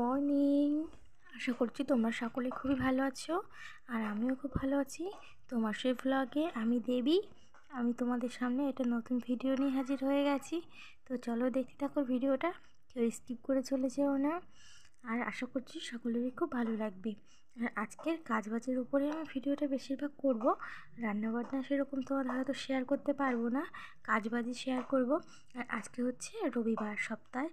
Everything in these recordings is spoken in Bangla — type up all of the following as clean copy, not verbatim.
মর্নিং। আশা করছি তোমরা সকলে খুবই ভালো আছো, আর আমিও খুব ভালো আছি। তোমার সেই ভ্লগে আমি দেবী, আমি তোমাদের সামনে একটা নতুন ভিডিও নিয়ে হাজির হয়ে গেছি। তো চলো দেখতে থাকো ভিডিওটা, কেউ স্কিপ করে চলে যেও না। আর আশা করছি সকলেরই খুব ভালো লাগবে। আর আজকের কাজবাজের উপরে আমি ভিডিওটা বেশিরভাগ করব। রান্নাবান্না সেরকম তোমাদের হয়তো শেয়ার করতে পারবো না, কাজবাজই শেয়ার করব। আর আজকে হচ্ছে রবিবার, সপ্তাহে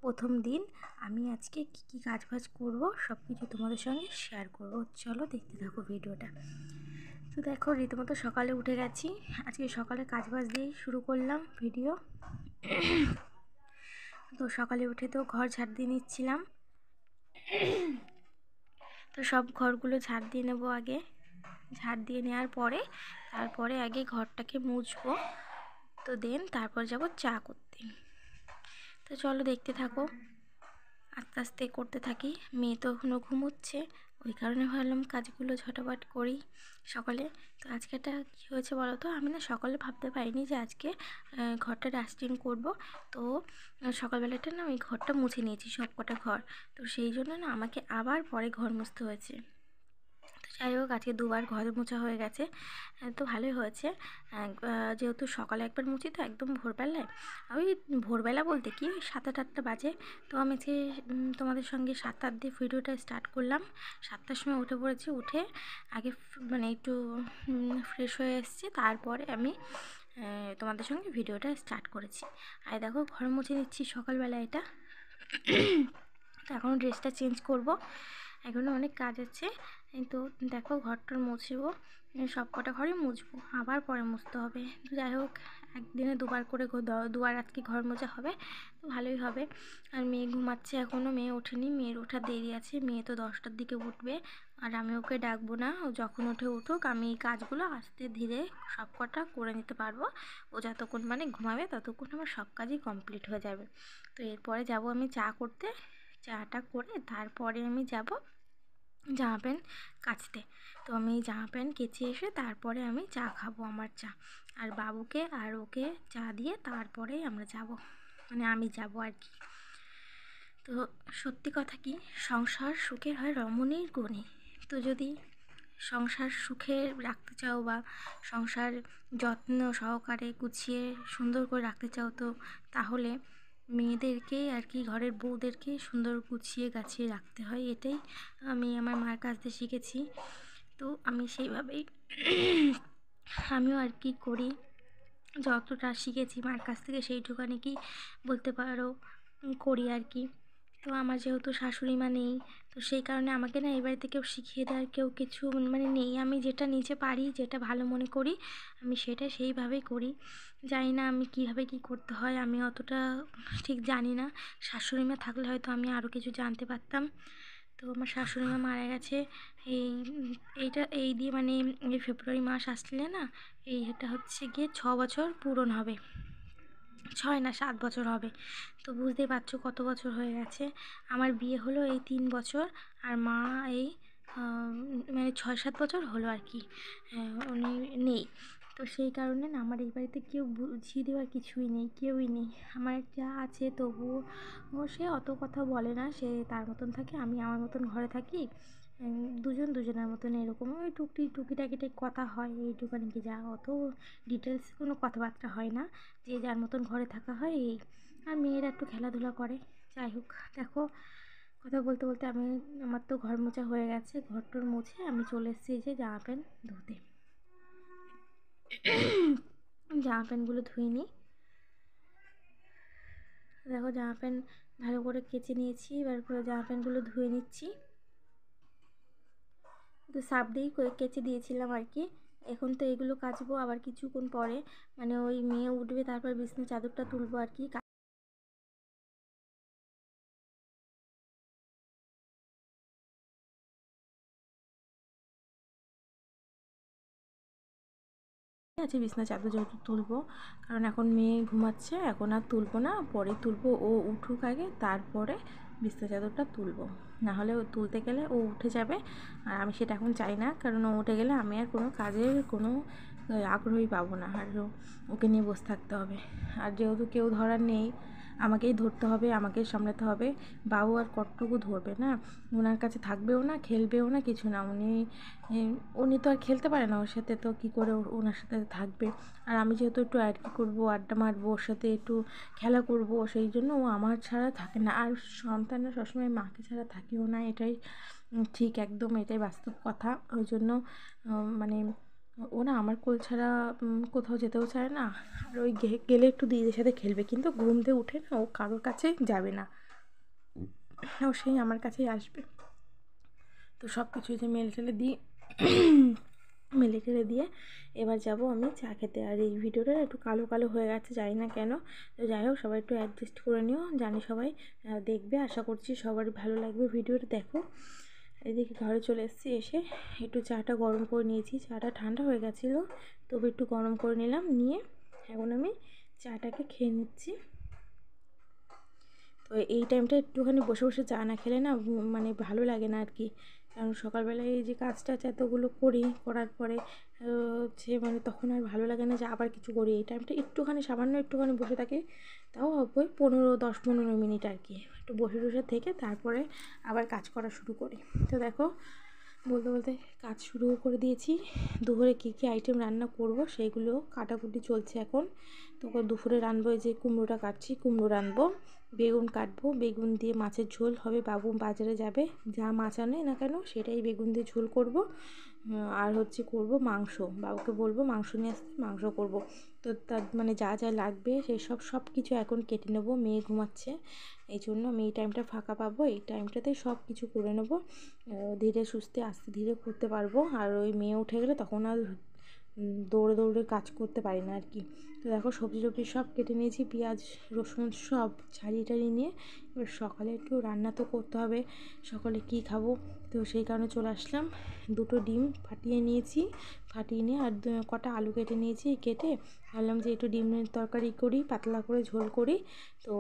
প্রথম দিন। আমি আজকে কী কী কাজবাজ করব সব কিছু তোমাদের সঙ্গে শেয়ার করব। চলো দেখতে থাকো ভিডিওটা। তো দেখো, রীতিমতো সকালে উঠে গেছি। আজকে সকালে কাজবাজ দিয়েই শুরু করলাম ভিডিও। তো সকালে উঠে তো ঘর ঝাড় দিয়ে নিচ্ছিলাম। তো সব ঘরগুলো ঝাড় দিয়ে নেবো আগে। ঝাড় দিয়ে নেওয়ার পরে তারপরে আগে ঘরটাকে মুছবো। তো দেন তারপর যাব চা করতে। তো চলো দেখতে থাকো, আস্তে আস্তে করতে থাকি। মেয়ে তো এখনও ঘুমোচ্ছে, ওই কারণে ভাবলাম কাজগুলো ঝটাপট করি সকালে। তো আজকেটা কী হয়েছে বলো তো, আমি না সকালে ভাবতে পারিনি যে আজকে ঘরটা ডাস্টিং করব। তো সকালবেলাটা না ওই ঘরটা মুছে নিয়েছি, সব কটা ঘর। তো সেই জন্য না আমাকে আবার পরে ঘর মুছতে হয়েছে। তো যাই হোক, আজকে দুবার ঘর মোছা হয়ে গেছে। তো ভালোই হয়েছে। যেহেতু সকালে একবার মুছি, তো একদম ভোরবেলায়, ওই ভোরবেলা বলতে কি 7-8 বাজে। তো আমি যে তোমাদের সঙ্গে 7-8 দিয়ে ভিডিওটা স্টার্ট করলাম। 7টার সময় উঠে পড়েছি, উঠে আগে মানে একটু ফ্রেশ হয়ে এসেছি, তারপরে আমি তোমাদের সঙ্গে ভিডিওটা স্টার্ট করেছি। আর দেখো, ঘর মুছে নিচ্ছি সকালবেলা এটা। তো এখনও ড্রেসটা চেঞ্জ করব, এখনও অনেক কাজ আছে। তো দেখো, ঘরটার মুছবো, সব কটা ঘরই মুছবো, আবার পরে মুছতে হবে। তো যাই হোক, একদিনে দুবার করে দুবার আজকে ঘর মোছা হবে, তো ভালোই হবে। আর মেয়ে ঘুমাচ্ছে এখনও, মেয়ে ওঠেনি, মেয়ের ওঠার দেরি আছে। মেয়ে তো 10টার দিকে উঠবে, আর আমি ওকে ডাকবো না। ও যখন ওঠে উঠুক, আমি এই কাজগুলো আস্তে ধীরে সব কটা করে নিতে পারবো। ও যতক্ষণ মানে ঘুমাবে ততক্ষণ আমার সব কাজই কমপ্লিট হয়ে যাবে। তো এরপরে যাব আমি চা করতে। চাটা করে তারপরে আমি যাব জামা প্যান্ট কাচতে। তো আমি জামা প্যান্ট কেচে এসে তারপরে আমি চা খাবো, আমার চা। আর বাবুকে আর ওকে চা দিয়ে তারপরেই আমরা যাব, মানে আমি যাব আর কি। তো সত্যি কথা কি, সংসার সুখের হয় রমণীর গুণে। তো যদি সংসার সুখে রাখতে চাও বা সংসার যত্ন সহকারে গুছিয়ে সুন্দর করে রাখতে চাও, তো তাহলে মেয়েদেরকেই আর কি, ঘরের বউদেরকে সুন্দর গুছিয়ে গাছিয়ে রাখতে হয়। এটাই আমি আমার মার কাছ থেকে শিখেছি। তো আমি সেইভাবেই আমিও আর কি করি, যতটা শিখেছি মার কাছ থেকে সেইটুকানি কি বলতে পারো করি আর কি। তো আমার যেহেতু শাশুড়ি মা নেই, তো সেই কারণে আমাকে না এই বাড়িতে কেউ শিখিয়ে দেওয়ার কেউ কিছু মানে নেই। আমি যেটা নিজে পারি, যেটা ভালো মনে করি, আমি সেটা সেইভাবেই করি। জানি না আমি কীভাবে কী করতে হয়, আমি অতটা ঠিক জানি না। শাশুড়ি মা থাকলে হয়তো আমি আরও কিছু জানতে পারতাম। তো আমার শাশুড়ি মা মারা গেছে এই দিয়ে মানে এই ফেব্রুয়ারি মাস আসলে না, এটা হচ্ছে গিয়ে 6 বছর পূরণ হবে। 6 না 7 বছর হবে। তো বুঝতেই পারছো কত বছর হয়ে গেছে। আমার বিয়ে হলো এই 3 বছর, আর মা এই মানে 6-7 বছর হলো আর কি উনি নেই। তো সেই কারণে না আমার এই বাড়িতে কেউ বুঝিয়ে দেওয়ার কিছুই নেই, কেউই নেই। আমার যা আছে তবুও সে অত কথা বলে না, সে তার মতন থাকে, আমি আমার মতন ঘরে থাকি। দুজন দুজনের মতন এরকম ওই টুকিটাকি কথা হয়, এইটুখানি কি, যা অত ডিটেলস কোনো কথাবার্তা হয় না, যে যার মতন ঘরে থাকা হয় এই। আর মেয়েরা একটু খেলাধুলা করে। যাই হোক, দেখো, কথা বলতে বলতে আমার তো ঘর মোছা হয়ে গেছে। ঘরটোর মুছে আমি চলে এসেছি যে জামা প্যান্ট ধুতে। জামা প্যান্টগুলো ধুয়ে নিই। দেখো, জামা প্যান্ট ভালো করে কেচে নিয়েছি, এবার করে জামা প্যান্টগুলো ধুয়ে নিচ্ছি। তো সার্ফ দিয়েই কেচে দিয়েছিলাম আর কি। এখন তো এগুলো কাচবো আবার কিছুক্ষণ পরে, মানে ওই মেয়ে উঠবে, তারপর বিছানার চাদরটা তুলবো আর কি। আছে বিছানার চাদর যেহেতু তুলবো, কারণ এখন মেয়ে ঘুমাচ্ছে, এখন আর তুলবো না, পরে তুলবো। ও উঠুক আগে, তারপরে বিছানার চাদরটা তুলবো। নাহলে ও তুলতে গেলে ও উঠে যাবে, আর আমি সেটা এখন চাই না। কারণ ও উঠে গেলে আমি আর কোনো কাজের কোনো আগ্রহই পাবো না, আর ওকে নিয়ে বসে থাকতে হবে। আর যেহেতু কেউ ধরার নেই, আমাকেই ধরতে হবে, আমাকেই সামলাতে হবে। বাবু আর কতটুকু ধরবে না, ওনার কাছে থাকবেও না, খেলবেও না, কিছু না। উনি তো আর খেলতে পারে না ওর সাথে, তো কী করে ওনার সাথে থাকবে। আর আমি যেহেতু একটু আরকি করবো, আড্ডা মারবো, ওর সাথে একটু খেলা করব, সেই জন্য ও আমার ছাড়া থাকে না। আর সন্তানরা সবসময় মাকে ছাড়া থাকেও না, এটাই ঠিক, একদম এটাই বাস্তব কথা। ওই জন্য মানে ও না আমার কোল ছাড়া কোথাও যেতেও চায় না। আর ওই গেলে একটু দিদিদের সাথে খেলবে, কিন্তু ঘুম থেকে উঠে না ও কারোর কাছেই যাবে না, ও সেই আমার কাছেই আসবে। তো সব কিছু যে মেলে টেলে দিয়ে এবার যাব আমি চা খেতে। আর এই ভিডিওটা একটু কালো কালো হয়ে গেছে, জানি না কেন। তো যাই হোক, সবাই একটু অ্যাডজাস্ট করে নিও, জানি সবাই দেখবে, আশা করছি সবারই ভালো লাগবে ভিডিওটা। দেখো এদিকে ঘরে চলে এসেছি, এসে একটু চাটা গরম করে নিয়েছি। চাটা ঠান্ডা হয়ে গেছিলো, তবে একটু গরম করে নিলাম, নিয়ে এখন আমি চাটাকে খেয়ে নিচ্ছি। তো এই টাইমটা একটুখানি বসে বসে চা না খেলে না মানে ভালো লাগে না আর কি। কারণ সকালবেলায় এই যে কাজ টাজ এতগুলো করি, করার পরে হচ্ছে মানে তখন আর ভালো লাগে না যে আবার কিছু করি। এই টাইমটা একটুখানি সামান্য একটুখানি বসে থাকি, তাও ওই 10-15 মিনিট আর কি, একটু বসে বসে থেকে তারপরে আবার কাজ করা শুরু করি। তো দেখো বলতে বলতে কাজ শুরু করে দিয়েছি। দুপুরে কী কী আইটেম রান্না করব সেইগুলো কাটাকুটি চলছে এখন। তো দুপুরে রানবো, এই যে কুমড়োটা কাটছি, কুমড়ো রানবো, বেগুন কাটবো, বেগুন দিয়ে মাছের ঝোল হবে। বাবু বাজারে যাবে, যা মাছ আনে না কেন সেটাই বেগুন দিয়ে ঝোল করব। আর হচ্ছে করব মাংস, বাবুকে বলবো মাংস নিয়ে আসতে, মাংস করব। তো তার মানে যা যা লাগবে সেই সব কিছু এখন কেটে নেব। মেয়ে ঘুমাচ্ছে, এই জন্য আমি এই টাইমটা ফাঁকা পাবো, এই টাইমটাতেই সব কিছু করে নেব। ধীরে সুস্থে আস্তে ধীরে করতে পারবো। আর ওই মেয়ে উঠে গেলে তখন আর দৌড়ে দৌড়ে কাজ করতে পারি না আর কি। তো দেখো সবজি টবজি সব কেটে নিয়েছি, পেঁয়াজ রসুন সব ছাড়িয়ে টাড়িয়ে নিয়ে এবার সকালে একটু রান্না তো করতে হবে, সকালে কি খাবো। তো সেই কারণে চলে আসলাম, দুটো ডিম ফাটিয়ে নিয়েছি, ফাটিয়ে নিয়ে আর কটা আলু কেটে নিয়েছি, কেটে ভাবলাম যে একটু ডিমের তরকারি করি, পাতলা করে ঝোল করি। তো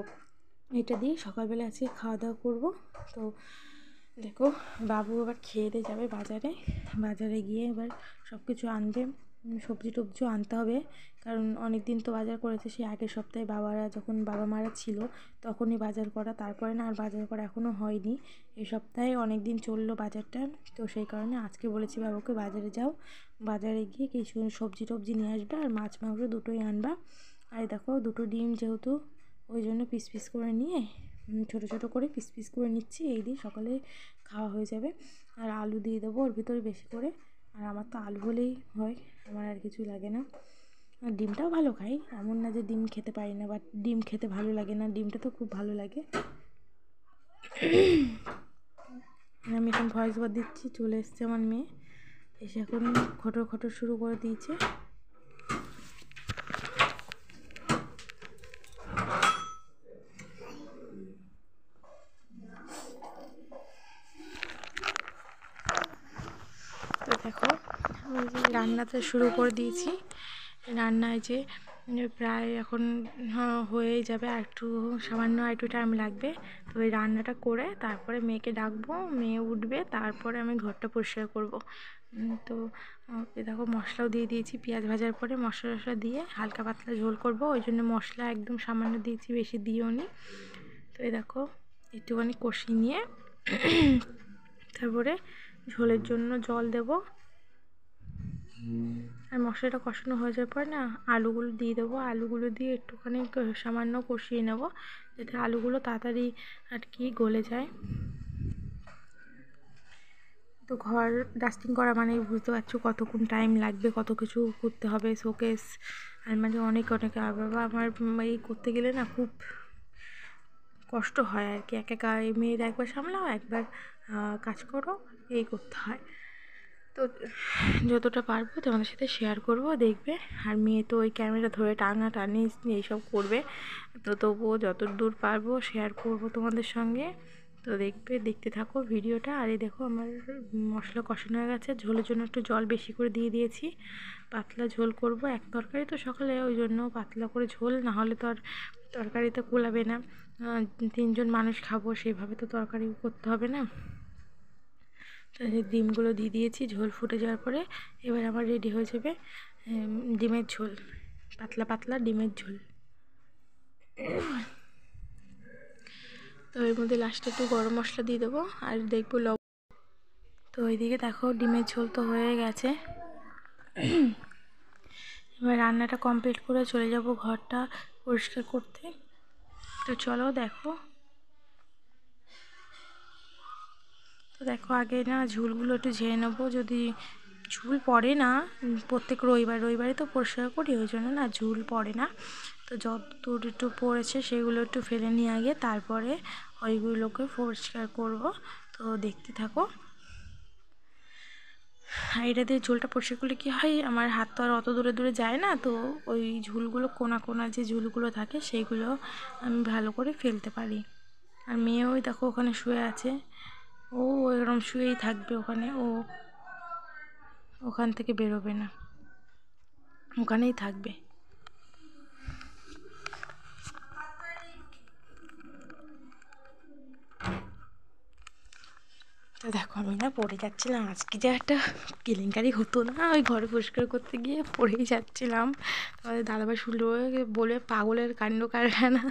এটা দিয়ে সকালবেলা আজকে খাওয়া দাওয়া করবো। তো দেখো বাবু আবার খেয়ে দিয়ে যাবে বাজারে, বাজারে গিয়ে এবার সব কিছু আনবে, সবজি টবজিও আনতে হবে। কারণ অনেক দিন তো বাজার করেছে, সেই আগের সপ্তাহে যখন বাবা মারা ছিল তখনই বাজার করা, তারপরে না আর বাজার করা এখনও হয়নি। এই সপ্তাহে অনেক দিন চললো বাজারটা। তো সেই কারণে আজকে বলেছি বাবুকে বাজারে যাও, বাজারে গিয়ে কিছু সবজি টবজি নিয়ে আসবে, আর মাছ মাংস দুটোই আনবা। আর দেখো দুটো ডিম যেহেতু, ওই জন্য পিস পিস করে নিয়ে ছোটো ছোটো করে পিস পিস করে নিচ্ছি, এই দিয়ে সকালে খাওয়া হয়ে যাবে। আর আলু দিয়ে দেবো ওর ভিতরে বেশি করে, আর আমার তো আলু হলেই হয়, আমার আর কিছু লাগে না। আর ডিমটাও ভালো খাই, এমন না যে ডিম খেতে পারি না, বাট ডিম খেতে ভালো লাগে না, ডিমটা তো খুব ভালো লাগে। আমি এখন ভয়েস ওভার দিচ্ছি, চলে এসছে আমার মেয়ে, এসে এখন খটর খটর শুরু করে দিয়েছে। তো দেখো আমি যে রান্নাটা শুরু করে দিয়েছি, রান্নায় যে প্রায় এখন হয়েই যাবে, আর একটু সামান্য একটু টাইম লাগবে। তো ওই রান্নাটা করে তারপরে মেয়েকে ডাকবো, মেয়ে উঠবে, তারপরে আমি ঘরটা পরিষ্কার করব। তো দেখো মশলাও দিয়ে দিয়েছি, পেঁয়াজ ভাজার পরে মশলা টশলা দিয়ে হালকা পাতলা ঝোল করব, ওই জন্য মশলা একদম সামান্য দিয়েছি, বেশি দিও নি। তো এই দেখো একটুখানি কষিয়ে নিয়ে তারপরে ঝোলের জন্য জল দেব। আর মশলাটা কষানো হয়ে যাওয়ার পর না আলুগুলো দিয়ে দেবো, আলুগুলো দিয়ে একটুখানি সামান্য কষিয়ে নেব, যাতে আলুগুলো তাড়াতাড়ি আর কি গলে যায়। তো ঘর ডাস্টিং করা মানে বুঝতে পারছো কতক্ষণ টাইম লাগবে, কত কিছু করতে হবে, শোকেস আলমারি অনেক বাবা আমার এই করতে গেলে না খুব কষ্ট হয় আর কি। একা মেয়ের একবার সামলাও, একবার কাজ করো, এই করতে হয়। তো যতটা পারবো তোমাদের সাথে শেয়ার করব, দেখবে। আর মেয়ে তো ওই ক্যামেরা ধরে টানাটানি এইসব করবে, তো তবুও যত দূর পারবো শেয়ার করব তোমাদের সঙ্গে। তো দেখতে থাকো ভিডিওটা। আর এই দেখো আমার মশলা কষানো হয়ে গেছে, ঝোলের জন্য একটু জল বেশি করে দিয়ে দিয়েছি, পাতলা ঝোল করব। এক তরকারি তো সকালে, ওই জন্য পাতলা করে ঝোল, না হলে তো আর তরকারিতে কুলাবে না, 3জন মানুষ খাবো, সেভাবে তো তরকারি করতে হবে না। তো ডিমগুলো দিয়ে দিয়েছি, ঝোল ফুটে যাওয়ার পরে এবার আমার রেডি হয়ে যাবে ডিমের ঝোল, পাতলা পাতলা ডিমের ঝোল। এর মধ্যে লাস্টে একটু গরম মশলা দিয়ে দেবো আর দেখবো লবণ। তো ওইদিকে দেখো ডিমের ঝোল তো হয়ে গেছে। এবার রান্নাটা কমপ্লিট করে চলে যাব ঘরটা পরিষ্কার করতে। তো চলো দেখো। তো দেখো আগে না ঝুলগুলো একটু ঝেড়ে নেবো, যদি ঝুল পড়ে না, প্রত্যেক রবিবারে তো পরিষ্কার করি, ওই জন্য না ঝুল পড়ে না। তো যতদূর একটু পড়েছে সেগুলো একটু ফেলে নিয়ে আগে তারপরে ওইগুলোকে পরিষ্কার করব। তো দেখতে থাকো। আর এটা দিয়ে ঝুলটা পরিষ্কার করলে কী হয়, আমার হাত তো আর অত দূরে দূরে যায় না, তো ওই ঝুলগুলো কোনা কোনা যে ঝুলগুলো থাকে সেইগুলো আমি ভালো করে ফেলতে পারি। আর মেয়ে ওই দেখো ওখানে শুয়ে আছে, ও এরকম শুয়েই থাকবে ওখানে, ও ওখান থেকে বেরোবে না, ওখানেই থাকবে। তো দেখো আমি না পড়ে যাচ্ছিলাম, আজকে যে একটা কেলেঙ্কারি হতো না ওই ঘরে পরিষ্কার করতে গিয়ে, পড়েই যাচ্ছিলাম। তারপরে দাদাভাই শুনলো বলে পাগলের কাণ্ড কারখানা।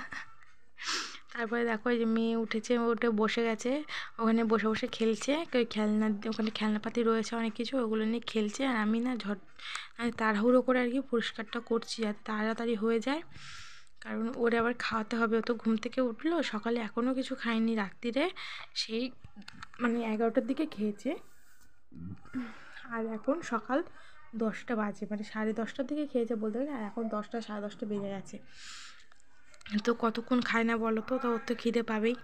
তারপরে দেখো এই যে মেয়ে উঠেছে, উঠে বসে গেছে, ওখানে বসে বসে খেলছে, ওই খেলনা, ওখানে খেলনাপাতি রয়েছে অনেক কিছু, ওগুলো নিয়ে খেলছে। আর আমি না তাড়াহুড়ো করে আর কি পরিষ্কারটা করছি আর তাড়াতাড়ি হয়ে যায়, কারণ ওরে আবার খাওয়াতে হবে। ও তো ঘুম থেকে উঠলো, সকালে এখনও কিছু খায়নি, রাত্রিরে সেই মানে 11টার দিকে খেয়েছে, আর এখন সকাল 10টা বাজে, মানে 10:30টার দিকে খেয়েছে বলতে গেলে, আর এখন 10টা 10:30 বেজে গেছে। তো কতক্ষণ খায় না বলো তো, ওর তো খিদে পাবেই।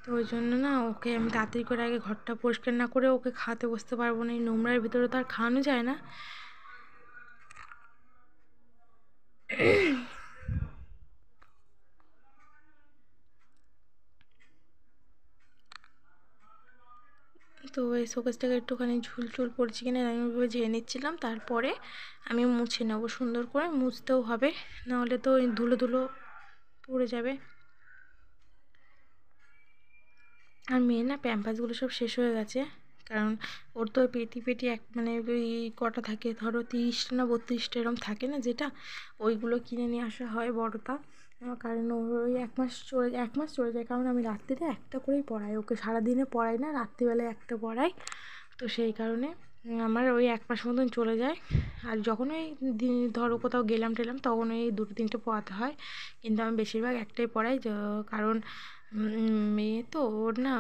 তো ওই জন্য না ওকে আমি তাড়াতাড়ি করে আগে ঘরটা পরিষ্কার না করে ওকে খাওয়াতে বসতে পারবো না, এই নোংরার ভিতরে তো আর খাওয়ানো যায় না। তো এই শোকেসটাকে একটুখানি ঝুল ঝুল পড়ছে কিনা আমি ওইভাবে ঝেড়ে নিচ্ছিলাম, তারপরে আমি মুছে নেবো সুন্দর করে, মুছতেও হবে, নাহলে তো ওই ধুলো ধুলো পড়ে যাবে। আর মেয়ের না প্যাম্পাসগুলো সব শেষ হয়ে গেছে, কারণ ওর তো পেটি পেটি মানে ওই কটা থাকে, ধরো 30টা না 32টা এরকম থাকে না, যেটা ওইগুলো কিনে নিয়ে আসা হয় বড়টা, কারণ ওই 1 মাস চলে যায়, কারণ আমি রাত্রিরে একটা করেই পড়াই ওকে, সারাদিনে পড়াই না, রাত্রিবেলায় একটা পড়াই। তো সেই কারণে আমার ওই 1 মাস মতন চলে যায়। আর যখন ওই ধরো কোথাও গেলাম টেলাম তখন ওই 2-3টে পড়াতে হয়, কিন্তু আমি বেশিরভাগ একটাই পড়াই, কারণ মেয়ে তো ওর না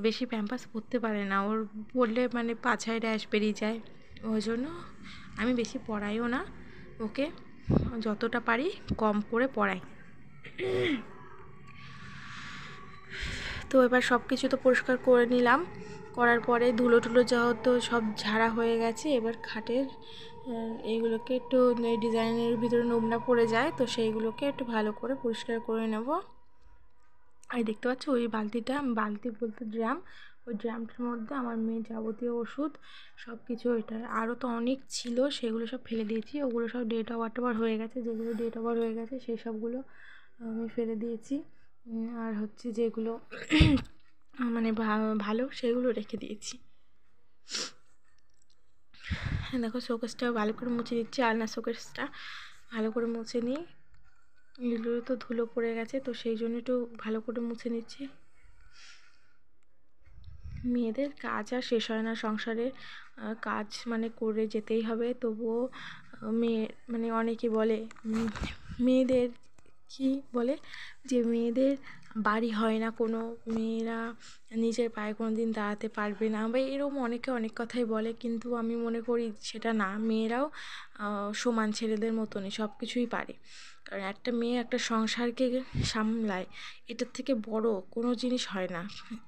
বেশি প্যাম্পাস পরতে পারে না, ওর পরলে মানে পাছায় র্যাশ বেরিয়ে যায়, ওই জন্য আমি বেশি পড়াইও না ওকে, যতটা পারি কম করে পড়াই। তো এবার সব কিছু তো পরিষ্কার করে নিলাম, করার পরে ধুলো টুলো যেহেতু সব ঝাড়া হয়ে গেছে, এবার খাটের এইগুলোকে একটু ডিজাইনের ভিতরে নোংরা পড়ে যায়, তো সেইগুলোকে একটু ভালো করে পরিষ্কার করে নেব। আর দেখতে পাচ্ছ ওই বালতি বলতে ড্রাম, ওই ড্রামটার মধ্যে আমার মেয়ের যাবতীয় ওষুধ সব কিছু, ওইটা আরও তো অনেক ছিল, সেগুলো সব ফেলে দিয়েছি, ওগুলো সব ডেট ওভার হয়ে গেছে, যেগুলো ডেট ওভার হয়ে গেছে সেই সবগুলো আমি ফেলে দিয়েছি, আর হচ্ছে যেগুলো মানে ভালো সেগুলো রেখে দিয়েছি। দেখো শোকেসটা ভালো করে মুছে দিচ্ছি, আলনা শোকেসটা ভালো করে মুছে নিই, এগুলো তো ধুলো পড়ে গেছে, তো সেই জন্য একটু ভালো করে মুছে নিচ্ছি। মেয়েদের কাজ আর শেষ হয় না সংসারে, কাজ মানে করে যেতেই হবে, তবুও মেয়ে মানে অনেকে বলে মেয়েদের কি বলে যে মেয়েদের বাড়ি হয় না কোনো, মেয়েরা নিজের পায়ে কোনো দিন দাঁড়াতে পারবে না, বা এরকম অনেকে অনেক কথাই বলে, কিন্তু আমি মনে করি সেটা না, মেয়েরাও সমান ছেলেদের মতনই সব কিছুই পারে, কারণ একটা মেয়ে একটা সংসারকে সামলায়, এটার থেকে বড় কোনো জিনিস হয় না।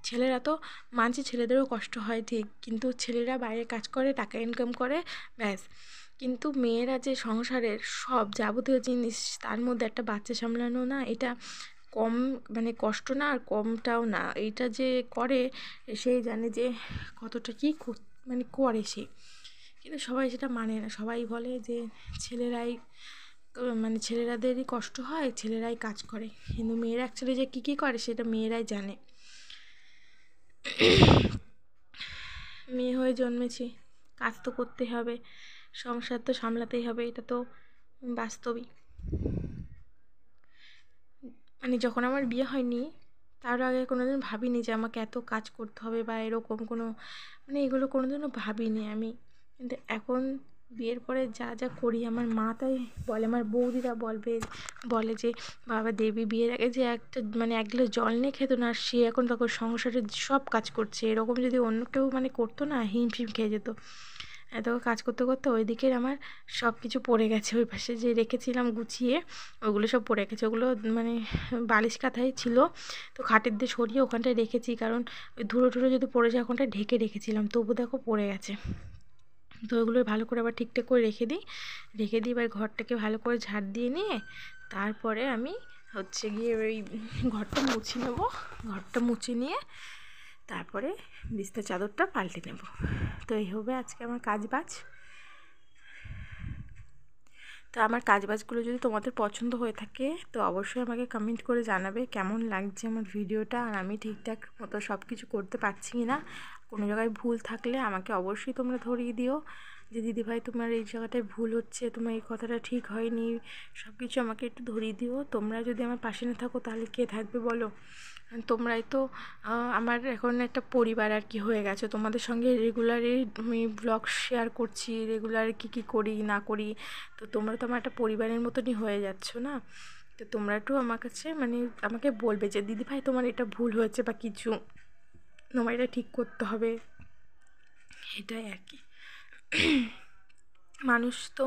ছেলেরা তো মানছি ছেলেদেরও কষ্ট হয় ঠিক, কিন্তু ছেলেরা বাইরে কাজ করে টাকা ইনকাম করে ব্যাস, কিন্তু মেয়েরা যে সংসারের সব যাবতীয় জিনিস, তার মধ্যে একটা বাচ্চা সামলানো না, এটা কম মানে কষ্ট না আর কমটাও না, এইটা যে করে সেই জানে যে কতটা কী মানে করে সে, কিন্তু সবাই সেটা মানে না, সবাই বলে যে ছেলেরাই মানে ছেলেরাদেরই কষ্ট হয়, ছেলেরাই কাজ করে, কিন্তু মেয়েরা অ্যাকচুয়ালি যে কী কী করে সেটা মেয়েরাই জানে। মেয়ে হয়ে জন্মেছি, কাজ তো করতে হবে, সংসার তো সামলাতেই হবে, এটা তো বাস্তবই। মানে যখন আমার বিয়ে হয়নি তার আগে কোনোদিন ভাবিনি যে আমাকে এত কাজ করতে হবে বা এরকম কোনো মানে এগুলো কোনোদিনও ভাবিনি আমি। কিন্তু এখন বিয়ের পরে যা যা করি আমার মা তাই বলে, আমার বৌদিরা বলে যে বাবা দেবী বিয়ের আগে যে একটা মানে এক গ্লাস জল নিয়ে খেতো না, আর সে এখন তখন সংসারের সব কাজ করছে, এরকম যদি অন্য কেউ মানে করতো না হিমশিম খেয়ে যেত। এত কাজ করতে করতে ওই দিকের আমার সব কিছু পড়ে গেছে, ওই পাশে যে রেখেছিলাম গুছিয়ে ওগুলো সব পড়ে গেছে, ওগুলো মানে বালিশ কাঁথাই ছিল, তো খাটের দিয়ে সরিয়ে ওখানটায় রেখেছি, কারণ ওই ধুলো টুলো যদি পড়ে যায় ওখানটায় ঢেকে রেখেছিলাম, তবু দেখো পড়ে গেছে। তো ওগুলো ভালো করে আবার ঠিকঠাক করে রেখে দিই এবার ঘরটাকে ভালো করে ঝাড় দিয়ে নিয়ে তারপরে আমি হচ্ছে গিয়ে ওই ঘরটা মুছে নেবো। ঘরটা মুছে নিয়ে তারপরে বিছানার চাদরটা পাল্টে নেব। তো এই হবে আজকে আমার কাজবাজ। তো আমার কাজবাজগুলো যদি তোমাদের পছন্দ হয়ে থাকে তো অবশ্যই আমাকে কমেন্ট করে জানাবে কেমন লাগছে আমার ভিডিওটা, আর আমি ঠিকঠাক মতো সব কিছু করতে পারছি কি না। কোনো জায়গায় ভুল থাকলে আমাকে অবশ্যই তোমরা ধরিয়ে দিও যে দিদিভাই তোমার এই জায়গাটায় ভুল হচ্ছে, তোমার এই কথাটা ঠিক হয়নি, সব কিছু আমাকে একটু ধরিয়ে দিও। তোমরা যদি আমার পাশে না থাকো তাহলে কে থাকবে বলো? তোমরাই তো আমার এখন একটা পরিবার আর কি হয়ে গেছো, তোমাদের সঙ্গে রেগুলারই আমি ব্লগ শেয়ার করছি, রেগুলার কী করি না করি, তো তোমরা তো আমার একটা পরিবারের মতনই হয়ে যাচ্ছ না। তো তোমরা একটু আমার কাছে মানে আমাকে বলবে যে দিদিভাই তোমার এটা ভুল হয়েছে বা কিছু তোমার এটা ঠিক করতে হবে, এটাই আর কি। মানুষ তো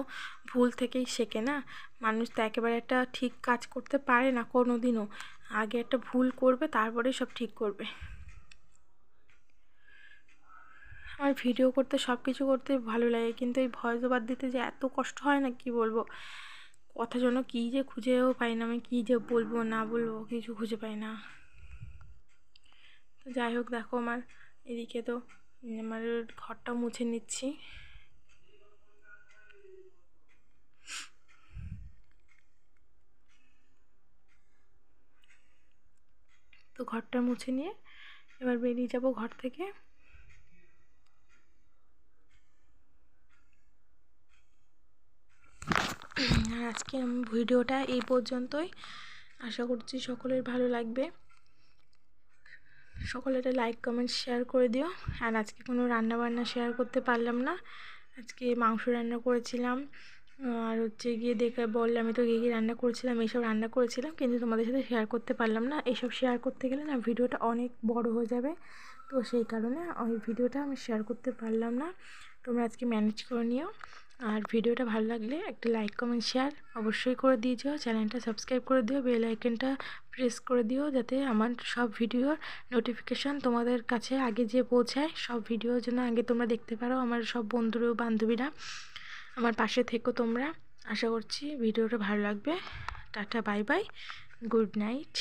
ভুল থেকেই শেখে না, মানুষ তো একেবারে একটা ঠিক কাজ করতে পারে না কোনো দিনও, আগে একটা ভুল করবে তারপরেই সব ঠিক করবে। আমার ভিডিও করতে সব কিছু করতে ভালো লাগে, কিন্তু এই ভয়েস ওভার দিতে যে এত কষ্ট হয় না কি বলবো, কথা জন্য কী যে খুঁজেও পাই না, আমি কী যে বলবো না বলবো কিছু খুঁজে পাই না। তো যাই হোক দেখো আমার এদিকে তো আমার ঘরটা মুছে নিচ্ছি। তো ঘরটা মুছে নিয়ে এবার বেরিয়ে যাব ঘর থেকে। আর আজকে আমি ভিডিওটা এই পর্যন্তই, আশা করছি সকলের ভালো লাগবে, সকলের লাইক কমেন্ট শেয়ার করে দিও। আর আজকে কোনো রান্নাবান্না শেয়ার করতে পারলাম না, আজকে মাংস রান্না করেছিলাম, আর হচ্ছে গিয়ে দেখে বললাম আমি তো কী রান্না করেছিলাম, এইসব রান্না করেছিলাম, কিন্তু তোমাদের সাথে শেয়ার করতে পারলাম না। এইসব শেয়ার করতে গেলে না ভিডিওটা অনেক বড় হয়ে যাবে, তো সেই কারণে ওই ভিডিওটা আমি শেয়ার করতে পারলাম না। তোমরা আজকে ম্যানেজ করে নিও, আর ভিডিওটা ভালো লাগলে একটা লাইক কমেন্ট শেয়ার অবশ্যই করে দিও, চ্যানেলটা সাবস্ক্রাইব করে দিও, বেল আইকনটা প্রেস করে দিও, যাতে আমার সব ভিডিওর নোটিফিকেশান তোমাদের কাছে আগে যে পৌঁছায়, সব ভিডিওর জন্য আগে তোমরা দেখতে পারো। আমার সব বন্ধুরা বান্ধবীরা আমার পাশে থেকো তোমরা, আশা করছি ভিডিওটা ভালো লাগবে। Tata bye bye, good night.